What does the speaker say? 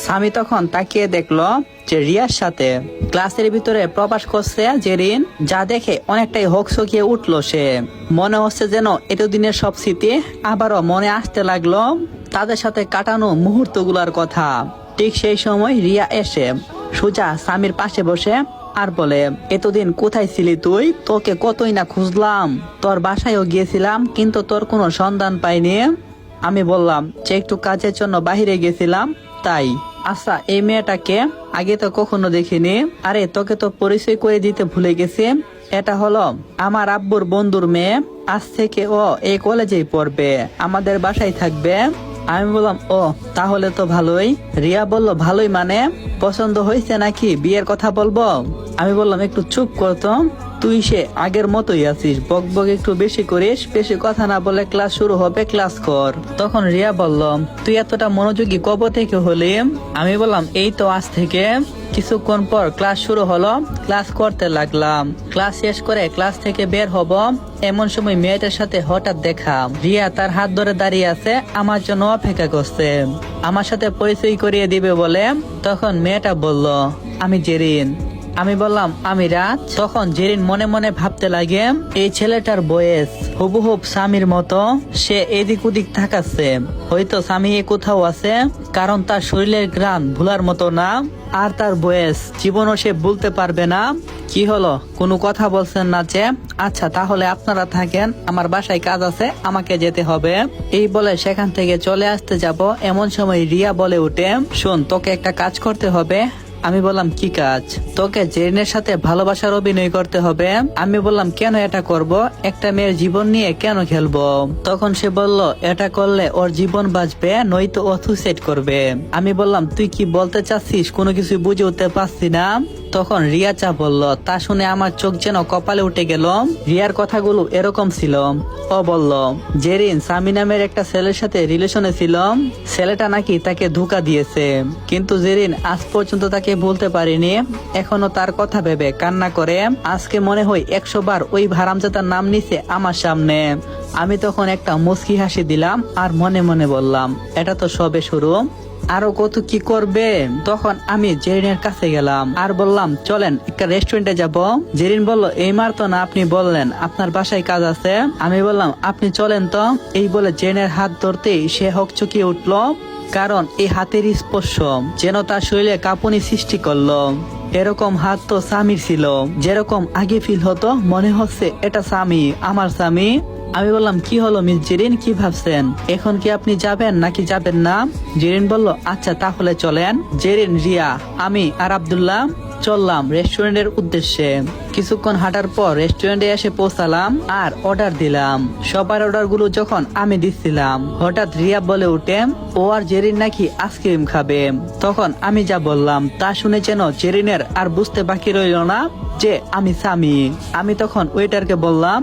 সামি তখন তাকিয়ে দেখলো যে রিয়ার সাথে ক্লাসের ভিতরে প্রবেশ করছে জেরিন, যা দেখে অনেকটাই হকচকিয়ে উঠলো সে। মনে হচ্ছে যেন এতদিনের সব স্মৃতি আবারও মনে আসতে লাগলো, তাদের সাথে কাটানো মুহূর্তগুলোর কথা। ঠিক সেই সময় রিয়া এসে সোজা সামির পাশে বসে আর বলে, এতদিন কোথায় ছিলি তুই? তোকে কতই না খুঁজলাম, তোর বাসায়ও গিয়েছিলাম কিন্তু তোর কোনো সন্ধান পাইনি। আমি বললাম যে একটু কাজের জন্য বাহিরে গেছিলাম তাই। আচ্ছা, এই মেয়েটাকে আগে তো কখনো দেখিনি। আরে তোকে তো পরিচয় করে দিতে ভুলে গেছি, এটা হলো আমার আব্বুর বন্ধুর মেয়ে। আজ থেকে ও এই কলেজেই পড়বে, আমাদের বাসায় থাকবে। আমি বললাম ও তাহলে তো ভালোই। রিয়া বলল ভালোই মানে পছন্দ হয়েছে নাকি, বিয়ের কথা বলবো? আমি বললাম একটু চুপ করতো, তুই সে আগের মতোই আছিস, বক বক একটু বেশি করিস, বেশি কথা না বলে ক্লাস শুরু হবে, ক্লাস কর। তখন রিয়া বলল তুই এতটা মনোযোগী কবে থেকে হলি? আমি বললাম এই তো আজ থেকে। কিছুক্ষণ পর ক্লাস শুরু হলো, ক্লাস করতে লাগলাম। ক্লাস শেষ করে ক্লাস থেকে বের হব, এমন সময় মেয়েটার সাথে হঠাৎ দেখা। রিয়া তার হাত ধরে দাঁড়িয়ে আছে, আমার জন্য অপেক্ষা করছে, আমার সাথে পরিচয় করিয়ে দিবে বলে। তখন মেয়েটা বলল আমি জেরিন। আমি বললাম আমি রাত। তখন জেরিন মনে মনে ভাবতে লাগে, এই ছেলেটার বয়স হুবহুব স্বামীর মতো, সে এদিক ওদিক থাকাচ্ছে, হয়তো স্বামী এ কোথাও আছে, কারণ তার শরীরের ঘ্রাণ ভুলার মতো না, আর তার বয়স জীবনও সে ভুলতে পারবে না। কি হলো, কোনো কথা বলছেন না যে? আচ্ছা তাহলে আপনারা থাকেন, আমার বাসায় কাজ আছে, আমাকে যেতে হবে। এই বলে সেখান থেকে চলে আসতে যাব, এমন সময় রিয়া বলে উঠে, শোন তোকে একটা কাজ করতে হবে। আমি বললাম কি কাজ? তোকে জেরিনের সাথে ভালোবাসার অভিনয় করতে হবে। আমি বললাম কেন এটা করব, একটা মেয়ের জীবন নিয়ে কেন খেলবো? তখন সে বলল এটা করলে ওর জীবন বাঁচবে, নয়তো ও সুইসাইড করবে। আমি বললাম তুই কি বলতে চাচ্ছিস, কোনো কিছু বুঝে উঠতে পারছি না। তখন রিয়া চা বলল, তা শুনে আমার চোখ যেন কপালে উঠে গেল। রিয়ার কথাগুলো এরকম ছিল। ও বলল জেরিন সামি নামের একটা ছেলের সাথে রিলেশনে ছিল, ছেলেটা নাকি তাকে ধোঁকা দিয়েছে, কিন্তু জেরিন আজ পর্যন্ত তাকে বলতে পারিনি। এখনো তার কথা ভেবে কান্না করে। আজকে মনে হয় 100 বার ওই হারামজাদার নাম নিছে আমার সামনে। আমি তখন একটা মুচকি হাসি দিলাম আর মনে মনে বললাম এটা তো সবে শুরু, আরো কত কি করবে। তখন আমি জেরিনের কাছে গেলাম আর বললাম চলেন একটা রেস্টুরেন্টে যাব। জেরিন বলল এই মাত্র না আপনি বললেন আপনার বাসায় কাজ আছে। আমি বললাম আপনি চলেন তো। এই বলে জেরিনের হাত ধরতেই সে হকচকিয়ে উঠলো, কারণ এই হাতের স্পর্শ যেন তার শরীরে কাঁপুনি সৃষ্টি করলো। এরকম হাত তো স্বামীর ছিল, যেরকম আগে ফিল হতো মনে হচ্ছে এটা স্বামী, আমার স্বামী। আমি বললাম কি হলো মিস জেরিন, কি ভাবছেন, এখন কি আপনি যাবেন নাকি যাবেন না? জেরিন বলল আচ্ছা তাহলে চলেন। জেরিন, রিয়া, আমি আর আব্দুল্লাহ চললাম রেস্টুরেন্টের উদ্দেশ্যে। কিছুক্ষণ হাঁটার পর রেস্টুরেন্টে এসে পৌঁছালাম আর অর্ডার দিলাম। সবার অর্ডার গুলো যখন আমি দিচ্ছিলাম, হঠাৎ রিয়া বলে উঠে ও আর জেরিন নাকি আইসক্রিম খাবে। তখন আমি যা বললাম তা শুনে যেন জেরিনের আর বুঝতে বাকি রইল না যে আমি স্বামী। আমি তখন ওয়েটারকে বললাম